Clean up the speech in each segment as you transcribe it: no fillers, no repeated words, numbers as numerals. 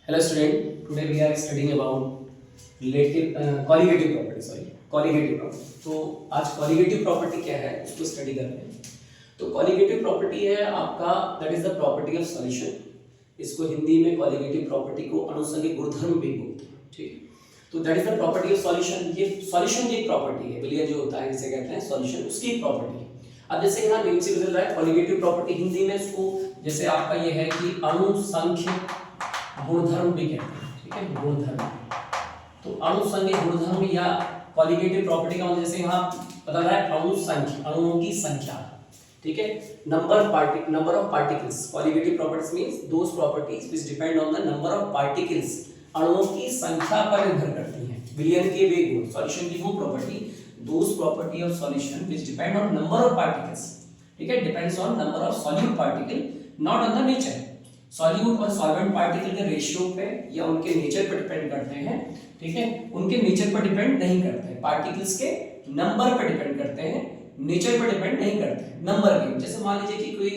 Hello student, today we are studying about relative colligative property. Colligative property. तो आज colligative property क्या है उसको स्टडी करते हैं. तो colligative property है आपका that is the property of solution. इसको हिंदी में colligative property को अनुसंगिक गुणधर्म भी बोलते हैं. ठीक है. तो that is the property of solution. ये solution की एक property है. विलयन जो होता है जिसे कहते हैं solution, उसकी एक property है. अब जैसे यहाँ नेम से गुजर रहा है colligative property, हिंदी में इसको जैसे आपका ये है कि अनुसंख्य गुणधर्म भी कहते हैं. ठीक है, गुणधर्म. तो अनुसंख्यिक गुणधर्म या कॉलिगेटिव प्रॉपर्टी का मतलब जैसे यहाँ बता रहा है अनुसंख्य, अणुओं की संख्या. ठीक है, number of particles. Colligative properties means those properties which depend on the number of particles. अणुओं की संख्या पर निर्भर करती हैं. विलयन के वे गुण, सॉल्यूशन की वो property, those property of solution which depend on number of particles. ठीक है, depends on number of solute particle, not on the nature. Solute और सॉल्वेंट पार्टिकल के रेशियो पे या उनके नेचर पर डिपेंड करते हैं. ठीक है, उनके नेचर पर डिपेंड नहीं करते हैं. पार्टिकल्स के नंबर पर डिपेंड करते हैं, नेचर पर डिपेंड नहीं करते हैं. नंबर के जैसे मान लीजिए कि कोई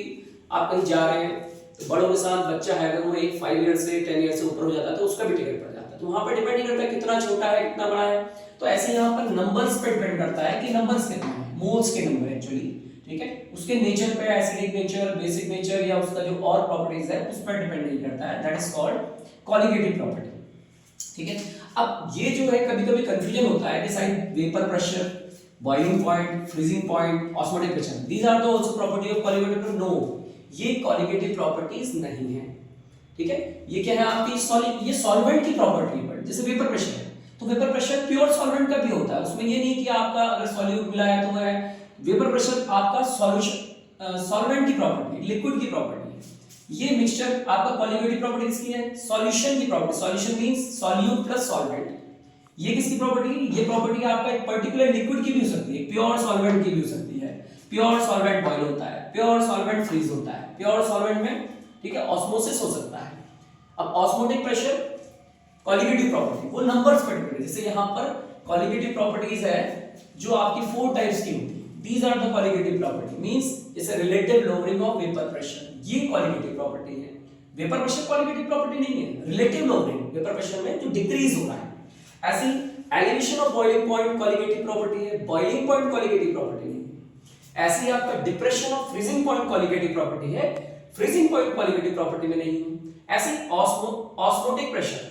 आप कहीं जा रहे हैं तो बड़ों के साथ बच्चा है, अगर वो एक 5 ईयर से 10 ईयर से ऊपर हो जाता है तो उसका भी टिकट पड़ जाता है. तो वहां पर डिपेंड नहीं करता कितना छोटा है कितना बड़ा है. तो ऐसे यहाँ पर नंबर्स पर डिपेंड करता है कि नंबर्स कितने हैं, मोल्स के नंबर एक्चुअली. ठीक है, उसके नेचर पे, एसिडिक नेचर, बेसिक नेचर या उसका जो और प्रॉपर्टीज है उस पर डिपेंड नहीं करता है. That is called colligative property. ठीक है, अब ये जो है कभी कभी कंफ्यूजन होता है कि side vapour pressure, boiling point, freezing point, osmotic pressure, these are the also property of colligative. No, ये कॉलिगेटिव प्रॉपर्टीज नहीं है. ठीक है, ये क्या है आपकी ये सॉल्वेंट की प्रॉपर्टी है. जैसे वेपर प्रेशर है तो वेपर प्रेशर प्योर सॉल्वेंट का भी होता है. उसमें ये नहीं कि आपका अगर सॉल्यूट मिला है तो है. वेपर प्रेशर आपका सॉल्यूशन सॉल्वेंट की प्रॉपर्टी, लिक्विड की प्रॉपर्टी है. ये मिक्सचर आपका कॉलिगेटिव प्रॉपर्टी किसकी है? सॉल्यूशन की property. Solution means solute plus solvent. ये किसकी प्रॉपर्टी? ये प्रॉपर्टी आपका एक पर्टिकुलर लिक्विड की भी हो सकती है, प्योर सॉल्वेंट की भी हो सकती है. प्योर सॉल्वेंट बॉयल होता है, प्योर सॉल्वेंट फ्रीज होता है, प्योर सॉल्वेंट में ठीक है ऑस्मोसिस हो सकता है. अब ऑस्मोटिक प्रेशर कॉलिगेटिव प्रॉपर्टी वो नंबर्स पर डिपेंड है. जैसे यहां पर कॉलिगेटिव प्रॉपर्टीज है जो आपकी 4 टाइप्स की होती है. These are the colligative property. Means it's a relative lowering of vapor pressure. ये colligative property है. Vapor pressure colligative property नहीं है. Relative lowering vapor pressure में जो decrease हो रहा है. ऐसी elevation of boiling point colligative property है. Boiling point colligative property नहीं है. ऐसी आपका depression of freezing point colligative property है. Freezing point colligative property में नहीं है. ऐसी osmotic pressure,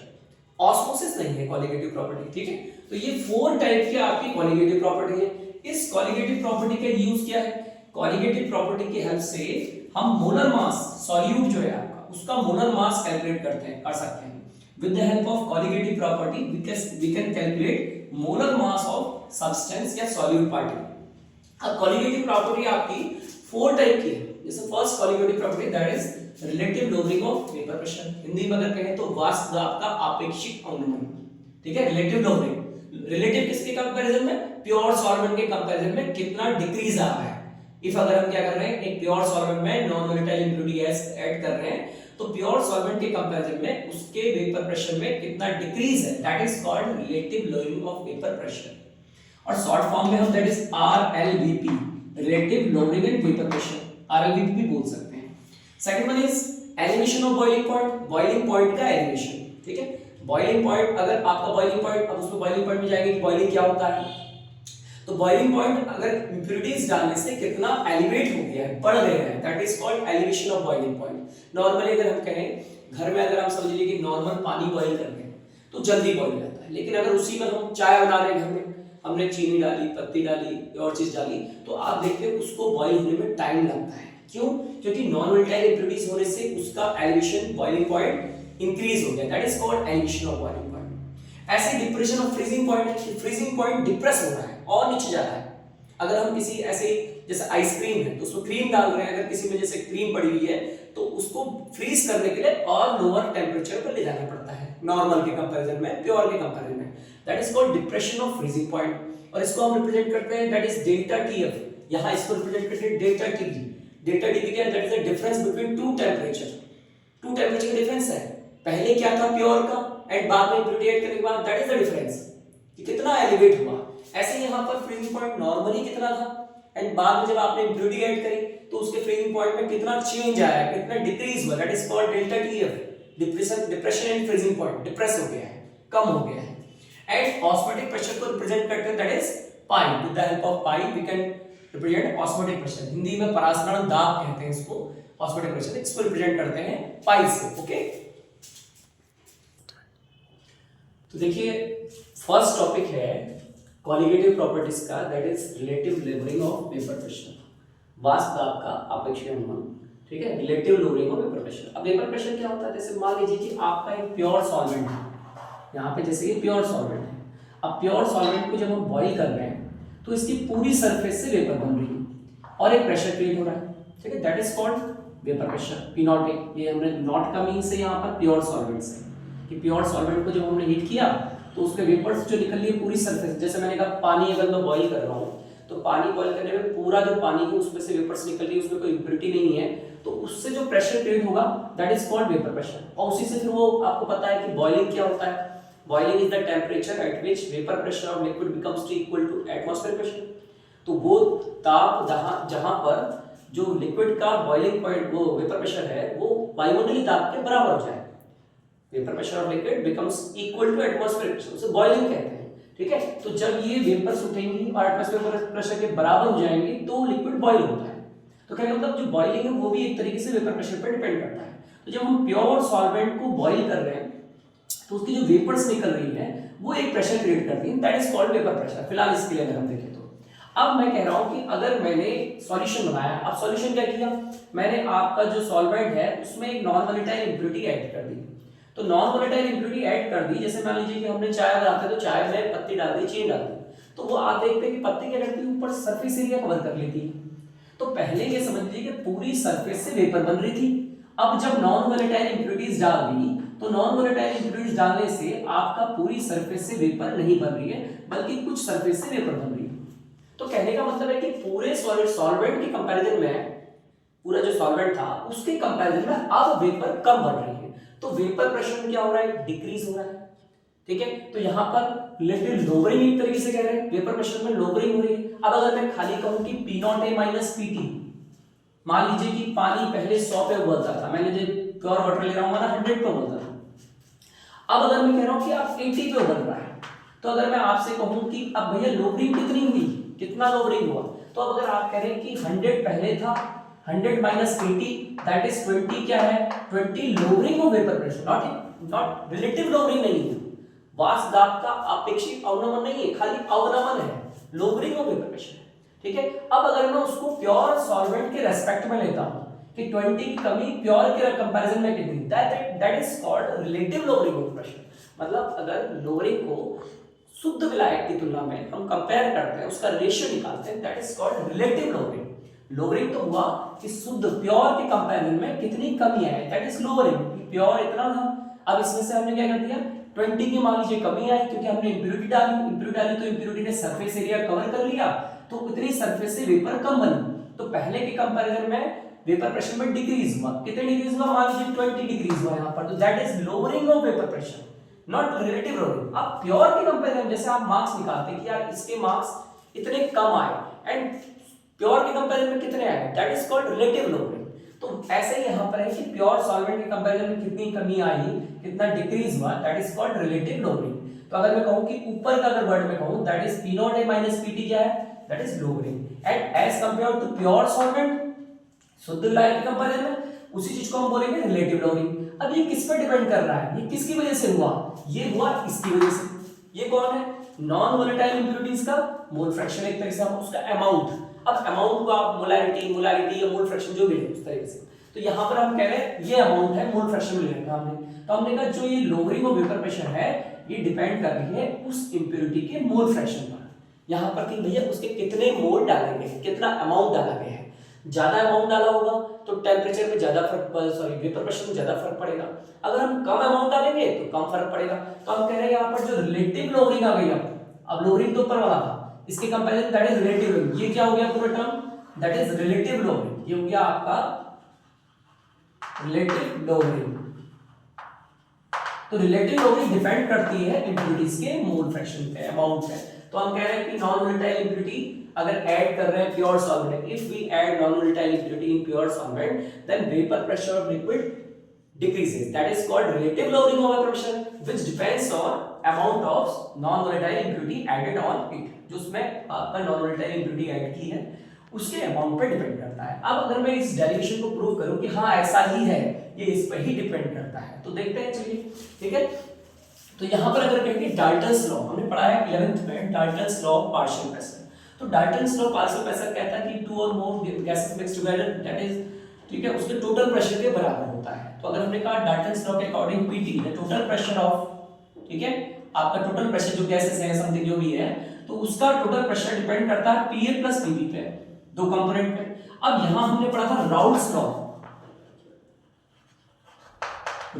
osmosis नहीं है colligative property. ठीक है, तो ये 4 टाइप की आपकी colligative property है. इस कॉलिगेटिव प्रॉपर्टी का यूज क्या है? कॉलिगेटिव प्रॉपर्टी की हेल्प से हम मोलर मास, सॉल्यूट जो है आपका, उसका मोलर मास कैलकुलेट कर सकते हैं. With the help of colligative property we can calculate molar mass of substance या सॉल्यूट पार्टिकल. अब कॉलिगेटिव प्रॉपर्टी आपकी 4 टाइप की है. जैसे first colligative property that is relative lowering of vapour pressure. Hindi में अगर कहें तो वाष्प दाब का आपेक्षिक अवनमन. ठीक है, रिलेटिव लोअरिंग. रिलेटिव किसके कंपैरिजन में? प्योर सॉल्वेंट के कंपैरिजन में कितना डिक्रीज आ रहा है. इफ अगर हम क्या कर रहे हैं, एक प्योर सॉल्वेंट में non volatile impurity gas add कर रहे हैं तो प्योर सॉल्वेंट के कंपैरिजन में उसके वेपर प्रेशर में कितना डिक्रीज है, that is called relative lowering of vapour pressure. और शॉर्ट फॉर्म में हम that is RLVP, relative lowering in vapour pressure, RLVP भी बोल सकते हैं. Second one is elevation of boiling point. Boiling point का एलिवेशन. ठीक है, बॉइलिंग पॉइंट, अगर आपका बॉइलिंग पॉइंट, अब उसमें बॉइलिंग पॉइंट में जाएंगे कि बॉइलिंग क्या होता है. तो बॉइलिंग पॉइंट अगर इंप्योरिटीज डालने से कितना एलिवेट हो गया है, बढ़ गया है, that is called elevation of boiling point. Normally अगर हम कहें घर में, अगर हम समझ लीजिए कि नॉर्मल पानी बॉईल कर रहे हैं तो जल्दी बॉईल जाता है. लेकिन अगर उसी में हम चाय बना रहे हैं घर में, हमने चीनी डाली, पत्ती डाली और चीज डाली, तो आप देखते हैं उसको बॉईल होने में टाइम लगता है. क्यों? क्योंकि नॉन वोलेटाइल इंप्योरिटीज होने से उसका एलिवेशन, बॉइलिंग पॉइंट इंक्रीज हो गया. That is called elevation of boiling point. ऐसे डिप्रेशन ऑफ फ्रीजिंग पॉइंट है. फ्रीजिंग पॉइंट डिप्रेस हो रहा है और नीचे जा रहा है. अगर हम किसी ऐसे जैसे आइसक्रीम है तो उसमें क्रीम डाल रहे हैं, अगर किसी में जैसे क्रीम पड़ी हुई है तो उसको फ्रीज करने के लिए और लोअर टेम्परेचर पर ले जाना पड़ता है नॉर्मल के कंपैरिजन में, प्योर के कंपैरिजन में. That is called depression of freezing point. और इसको हम रिप्रेजेंट करते हैं दैट इज डेल्टा TF. यहां इसको रिप्रेजेंट करते हैं डेल्टा TB. डेल्टा TB क्या है? That is the difference between two temperature. Two temperature का डिफरेंस है. पहले क्या था प्योर का एंड बाद में इंप्योरिटी ऐड करने के बाद, दैट इज द डिफरेंस कि कितना एलिवेट हुआ. ऐसे यहां पर फ्रीजिंग पॉइंट नॉर्मली कितना था एंड बाद में जब आपने इंप्योरिटी ऐड करी तो उसके फ्रीजिंग पॉइंट में कितना चेंज आया, कितना डिक्रीज हुआ, that is called delta TF. Depression and freezing point, depress हो गया है, कम हो गया है। एंड ऑस्मोटिक प्रेशर को रिप्रेजेंट करते हैं, that is pi. With the help of pi we can represent osmotic pressure. Hindi में परासरण दाब कहते हैं इसको, ऑस्मोटिक प्रेशर, इसको रिप्रेजेंट करते हैं पाई से। ओके, तो देखिए फर्स्ट टॉपिक है कॉलिगेटिव प्रॉपर्टीज का, that is relative levelling of vapour pressure, वाष्प दाब का अपेक्षित अनुमान। ठीक है, relative levelling of vapour pressure. अब वेपर प्रेशर क्या होता है, जैसे मान लीजिए कि आपका एक प्योर सॉल्वेंट है, यहाँ पे जैसे ये प्योर सॉल्वेंट है। अब प्योर सॉल्वेंट को जब हम बॉईल कर रहे हैं तो इसकी पूरी सरफेस से वेपर बन रही है और एक प्रेशर क्रिएट हो रहा है। ठीक है, that is called vapour pressure, P naught ए। ये हमने नॉट का मीन से यहाँ पर प्योर सॉल्वेंट से, कि प्योर सॉल्वेंट को जब हमने हीट किया तो उसके वेपर्स जो निकल रही है पूरी सरफेस, जैसे मैंने कहा पानी अगर मैं बॉईल कर रहा हूँ तो पानी बॉईल करने में पूरा जो पानी है उसमें से वेपर्स निकल रही है, उसमें कोई इम्प्योरिटी नहीं है, तो उससे जो प्रेशर क्रिएट होगा that is called vapour pressure. और उसी से फिर वो आपको पता है कि बॉइलिंग क्या होता है। Boiling is the temperature at which vapour pressure of liquid becomes equal to atmospheric pressure. तो वो ताप जहां पर जो लिक्विड का बॉइलिंग पॉइंट वो वेपर प्रेशर है वो वायुमंडलीय ताप के बराबर हो जाए। Vapour pressure of liquid becomes equal to atmospheric pressure, उसे बॉइलिंग कहते हैं। ठीक है, तो जब ये वेपर्स उठेंगी और एटमॉस्फेरिक प्रेशर के बराबर हो जाएंगी तो लिक्विड बॉइल होता है। तो कहने का मतलब जो बॉइलिंग है वो भी एक तरीके से वेपर प्रेशर पर डिपेंड करता है। तो जब हम प्योर सॉल्वेंट को बॉइल कर रहे हैं तो उसकी जो वेपर्स निकल रही है वो एक प्रेशर क्रिएट करती है, that is called vapour pressure. फिलहाल इसके लिए अगर हम देखें तो अब मैं कह रहा हूं कि अगर मैंने सॉल्यूशन बनाया, अब सॉल्यूशन क्या किया, मैंने आपका जो सॉल्वेंट है उसमें एक नॉन वोलेटाइल इंप्योरिटी ऐड कर दी। तो नॉन वोलेटाइल इंप्योरिटी ऐड कर दी, जैसे मान लीजिए कि हमने चाय बनाते तो चाय में पत्ती डाल दी, चीनी डाल दी, तो वो आप देखते हैं कि पत्ती क्या करती है, ऊपर सरफेस एरिया कवर कर लेती है। तो पहले ये समझ लीजिए कि पूरी सरफेस से वेपर बन रही थी। अब जब नॉन वोलेटाइल इंप्योरिटीज डाल दी तो नॉन वोलेटाइल इंप्योरिटीज डालने से आपका पूरी सरफेस से वेपर नहीं बन रही है बल्कि कुछ सरफेस से वेपर बन रही है। तो कहने का मतलब है कि पूरे सॉल्वेंट के कंपैरिजन में, पूरा जो सॉल्वेंट था उसके कंपैरिजन में अब वेपर कम बन रही है। तो वेपर प्रेशर में क्या हो रहा है, डिक्रीज हो रहा है। ठीक है, तो यहाँ पर रिलेटिव लोअरिंग एक तरीके से कह रहे हैं, वेपर प्रेशर में लोअरिंग हो रही है। अब अगर मैं खाली कहूं कि P not A minus PT, मान लीजिए कि पानी पहले 100 पे उबलता था, मैंने जो प्योर वाटर ले रहा हूं ना 100 पे उबलता था, अब अगर मैं कह रहा हूं कि आप 80 पे उबल रहा है, तो अगर मैं आपसे कहूं कि अब भैया लोअरिंग कितनी हुई, कितना लोअरिंग हुआ, तो अब अगर आप कह रहे हैं कि 100 पहले था, 100 माइनस 80 दैट इज 20, क्या है 20 lowering of vapour pressure, not relative lowering नहीं है, वाष्प दाब का अपेक्षित अवनमन नहीं है, खाली अवनमन है, लोअरिंग ऑफ वेपर प्रेशर। ठीक है, अब अगर मैं उसको प्योर सॉल्वेंट के रेस्पेक्ट में लेता हूं कि 20 की कमी प्योर के कंपैरिजन में कितनी, that is called relative lowering of pressure. मतलब अगर लोअरिंग को शुद्ध विलायक की तुलना में हम कंपेयर करते हैं, उसका रेशियो निकालते हैं, that is called relative lowering. Lowering तो हुआ कि शुद्ध प्योर के कंपैरिजन में कितनी कमी है, दैट इज लोअरिंग। प्योर इतना था, अब इसमें से हमने क्या कर दिया, 20 की मान लीजिए कमी आई क्योंकि हमने इंप्योरिटी डाली तो इंप्योरिटी ने सरफेस एरिया कवर कर लिया, तो उतनी सरफेस से वेपर कम बनी। तो पहले के कंपैरिजन में वेपर प्रेशर में डिक्रीज हुआ, कितने डिक्रीज हुआ, मान लीजिए 20 डिक्रीज हुआ यहाँ पर, तो that is lowering of vapour pressure, not relative lowering. अब प्योर के कंपैरिजन जैसे आप मार्क्स निकालते हैं कि यार इसके मार्क्स इतने कम आए एंड प्योर के कंपैरिजन में कितने आए, that is called relative lowering. तो ऐसे ही यहाँ पर है कि प्योर सॉल्वेंट के कंपैरिजन में कितनी कमी आई, कितना डिक्रीज हुआ, that is called relative lowering. तो अगर मैं कहूं कि ऊपर का अगर वर्ड में कहूं that is P not A minus PT, क्या है, that is lowering. And as compare to pure solvent, शुद्ध विलायक के कंपैरिजन में उसी चीज को हम बोलेंगे रिलेटिव लोअरिंग। अब ये किस पे डिपेंड कर रहा है, ये किसकी वजह से हुआ, ये हुआ इसकी वजह से। ये कौन है, नॉन वोलेटाइल इंप्योरिटीज का मोल फ्रैक्शन, एक तरह से हम उसका अमाउंट, अब अमाउंट को आप मोलारिटी या मोल फ्रैक्शन जो भी है उस तरीके से, तो यहां पर हम कह रहे हैं ये अमाउंट है, मोल फ्रैक्शन में लेंगे हमने। तो हमने कहा जो ये लोअरिंग ऑफ वेपर प्रेशर है ये डिपेंड कर रही है उस इंप्योरिटी के मोल फ्रैक्शन पर, यहां पर कि भैया उसके कितने मोल डाले गए, कितना अमाउंट डाला गया है। ज्यादा अमाउंट डाला होगा तो टेम्परेचर में ज्यादा फर्क, सॉरी वेपर प्रेशर में ज्यादा फर्क पड़ेगा, अगर हम कम अमाउंट डालेंगे तो कम फर्क पड़ेगा। तो हम कह रहे हैं यहाँ पर जो रिलेटिव लोअरिंग आ गई, अब लोअरिंग तो ऊपर वाला था, इसके comparison that is relative lowering. ये क्या हो गया पूरा term, that is relative lowering, ये हो गया आपका रिलेटिव लोअरिंग। तो रिलेटिव लोअरिंग डिपेंड करती है इंप्योरिटीज के मोल फ्रैक्शन पे, अमाउंट पे। तो हम कह रहे हैं कि नॉन वोलेटाइल इंप्योरिटी अगर ऐड कर रहे हैं pure solvent, if we add non volatile impurity in pure solvent then vapour pressure of liquid decreases, that is called relative lowering of vapor pressure, which depends on amount of non volatile impurity added on it. जो उसमें आपका non volatile impurity add की है उसके amount पे depend करता है। अब अगर मैं इस डेरिवेशन को प्रूव करूं कि हाँ ऐसा ही है, ये इस पर ही डिपेंड करता है, तो देखते हैं चलिए। ठीक है, तो यहां पर अगर कहेंगे डाल्टन्स लॉ, हमने पढ़ा है 11th में Dalton's law of partial pressure. तो डाल्टन्स लॉ पार्शियल प्रेशर कहता है कि टू और more gases mix together, that is ठीक है, उसके टोटल प्रेशर के बराबर होता है। तो अगर हमने कहा डाल्टन्स लॉ के according PT the total pressure of, ठीक है, आपका टोटल प्रेशर जो गैसेस है समथिंग जो भी है, तो उसका टोटल प्रेशर डिपेंड करता है पीए प्लस पीबी पे, दो कंपोनेंट पे। अब यहां हमने पढ़ा था राउल्ट्स लॉ।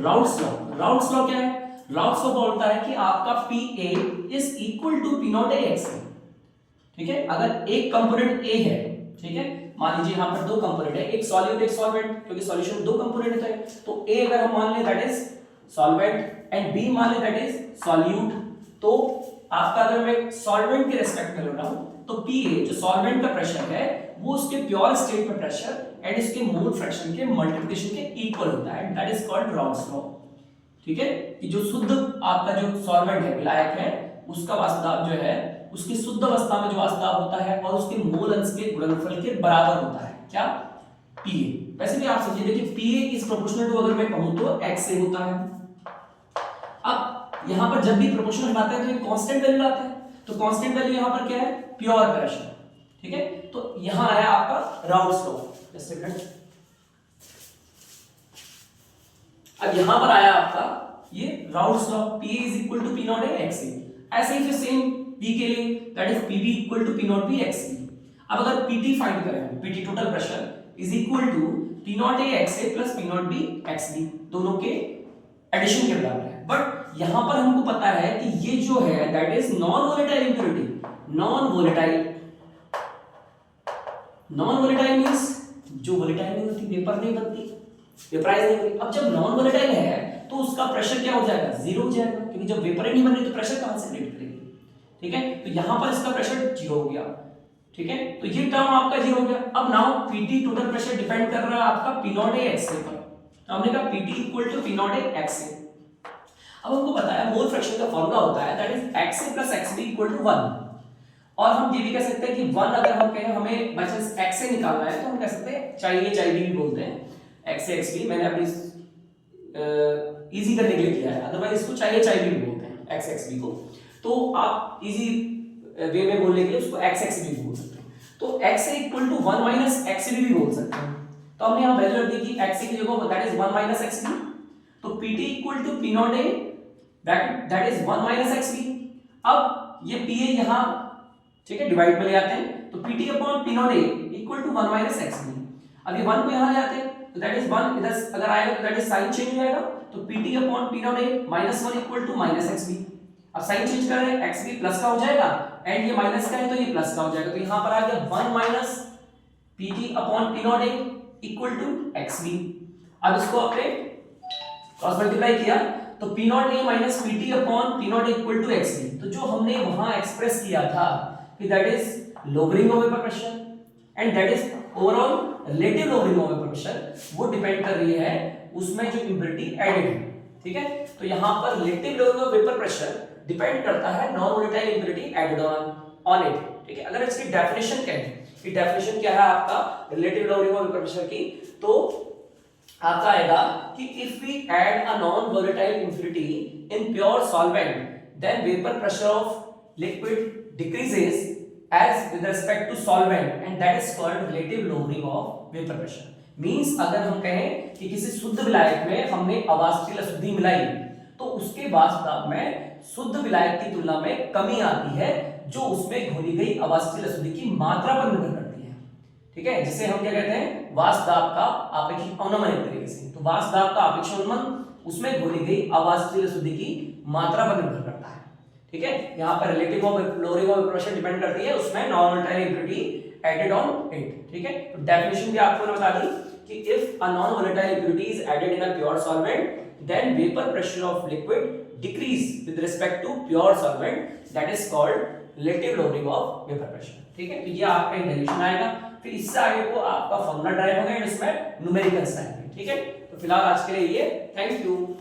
राउल्ट्स लॉ क्या है? राउल्ट्स लॉ बोलता है कि आपका PA is equal to P naught E X. ठीक है, अगर एक कंपोनेंट ए है, ठीक है, मान लीजिए यहां पर दो कंपोनेंट है, एक सॉल्यूट एक सॉल्वेंट, क्योंकि सॉल्यूशन में दो कंपोनेंट होते हैं, तो ए अगर हम मान ले that is solvent and B मान ले दैट इज सॉल्यूट, तो आपका अगर मैं सॉल्वेंट के रिस्पेक्ट में ले रहा हूं तो पीए जो सॉल्वेंट का प्रेशर है वो उसके प्योर स्टेट में प्रेशर एंड इसके मोल फ्रैक्शन के मल्टीप्लिकेशन के इक्वल होता है, and that is called Raoult's law. ठीक है, कि जो शुद्ध आपका जो सॉल्वेंट है विलायक है उसका वास्तव जो है उसकी शुद्ध अवस्था में जो वास्तव होता है और उसके मोल अंश के गुणनफल के बराबर होता है, क्या? पीए। वैसे भी आप समझिए, देखिए पीए इज प्रोपोर्शनल टू, अगर मैं कहूं तो एक्स से होता है। अब यहां पर जब भी प्रोपोर्शनल बनाते हैं तो एक कांस्टेंट वैल्यू लाते हैं, तो कांस्टेंट वैल्यू यहां पर क्या है? Pure pressure. ठीक है, तो यहां आया आपका Raoult's law. Just a minute, अब यहां पर आया आपका ये Raoult's law, P is equal to P not A XA। ऐसे ही फिर सेम P के लिए that is PB equal to P not B XB। अब अगर PT फाइंड करें, PT total pressure is equal to P not A XA plus P not B XB, दोनों के एडिशन के बराबर है। बट यहां पर हमको पता है कि ये जो है that is non volatile impurity. Non volatile means जो वोलेटाइल नहीं होती, वेपर नहीं बनती, वेपराइज नहीं होती। अब जब नॉन वोलेटाइल है तो उसका प्रेशर क्या हो जाएगा? जीरो हो जाएगा, क्योंकि जब वेपर नहीं बन रही तो प्रेशर कहां से क्रिएट करेगी? ठीक है, तो यहां पर इसका प्रेशर जीरो हो गया। ठीक है, तो ये टर्म आपका जीरो हो गया। अब now PT total pressure depend कर रहा है आपका P नॉट ए XA पर, तो हमने कहा PT equal to P not A XA। अब हमको पता है मोल फ्रैक्शन का फार्मूला होता है that is XA plus XB equal to 1, और हम ये भी कह सकते हैं कि 1 अगर हम कहें हमें बाय चांस XA निकालना है तो हम कह सकते हैं चाहिए भी बोलते हैं XA XB, मैंने अपनी इजी करने के लिए किया है, अदरवाइज इसको चाहिए भी बोलते हैं x XB को, तो आप इजी वे में बोलने के लिए उसको x XB बोल सकते हैं। तो XA equal to 1 minus XB भी बोल सकते हैं। तो हमने यहां वैल्यू रख दी कि XA की जगह दैट इज 1 माइनस XB, तो PT equal to P not A that is 1 minus XB। अब ये PA यहां ठीक है डिवाइड में ले आते हैं, तो PT upon P not A equal to 1 minus XB। अब ये 1 को यहां ले आते हैं तो दैट इज 1 इधर अगर आएगा तो दैट इज साइन चेंज हो जाएगा, तो PT upon P not A minus 1 equal to minus XB। अब साइन चेंज कर रहे हैं, XB प्लस का हो जाएगा एंड ये माइनस का है तो ये प्लस का हो जाएगा, तो यहां पर आ गया 1 minus PT upon P not A equal to XB। अब इसको आपने क्रॉस मल्टीप्लाई किया तो P not A minus PT upon P not A equal to XB। तो जो हमने वहां एक्सप्रेस किया था कि that is lowering of vapour pressure and that is overall relative lowering of vapour pressure, वो डिपेंड कर रही है उसमें जो इंप्योरिटी एडेड है। ठीक है, तो यहां पर relative lowering of vapour pressure depend करता है non volatile impurity added on it. ठीक है, अगर इसकी डेफिनेशन क्या है, ये डेफिनेशन क्या है आपका relative lowering of vapour pressure की, तो आपका आएगा कि if we add a non volatile impurity in pure solvent then vapour pressure of liquid decreases as with respect to solvent and that is called relative lowering of vapor pressure। means अगर हम कहें कि किसी शुद्ध विलायक में हमने अवाष्पशील अशुद्धि मिलाई तो उसके वास्तव में शुद्ध विलायक की तुलना में कमी आती है जो उसमें घोली गई अवाष्पशील अशुद्धि की मात्रा पर निर्भर करती है। ठीक है, जिसे हम क्या कहते हैं वाष्पदाब का आपेक्षिक अवनमन एक तरीके से। तो वाष्पदाब का आपेक्षिक अवनमन उसमें घोली गई अवाष्पशील अशुद्धि की मात्रा पर निर्भर करता है। ठीक है, यहां पर relative lowering of pressure depend करती है उसमें non volatile impurity added on it. ठीक है, तो डेफिनेशन भी आपको मैंने बता दी कि if a non volatile impurity is added in a pure solvent then vapour pressure of liquid decrease with respect to pure solvent, that is called relative lowering of vapour pressure. ठीक है, तो ये आपका डेरिवेशन आएगा, फिर इससे आगे को आपका फॉर्मूला ड्राइव होगा एंड इसमें न्यूमेरिकल्स आएंगे। ठीक है, तो फिलहाल आज के लिए ये, थैंक यू।